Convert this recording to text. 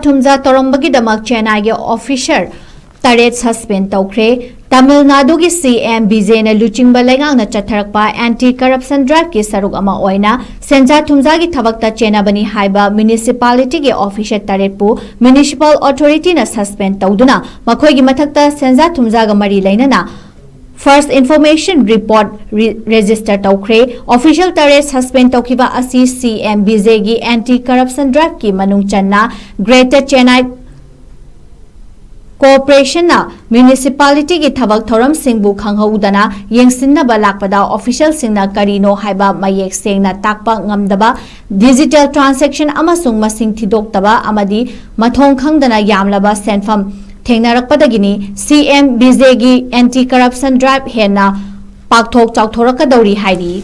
Thumja Touramba ki Damak Chaina ge officer taret suspend Toukhre. Tamil Nadu ki CM BJ na luchingba lengang na chatharakpa anti-corruption drive ki saruk ama oina Senjha Thumja ki thabakta chena bani haiba municipality ki officer taret pu municipal authority na suspend tauduna makhoi gi mathakta Senjha Thumja ga mari lainana First information report register Toukhre official taret suspend Toukhiba asi CM BJ gi anti-corruption drive ki manung channa Greater Chennai Corporation na municipality ki thabak thoram singbu khanghaudana yengsinnaba lakpada official singna karino haiba mayek sengna takpa ngamdaba digital transaction amasung masing thidoktaba amadi mathong khangdana yamlaba senfam thengnarakpadagini CM BJ gi anti corruption drive hena pakthok chauthorakadori hairi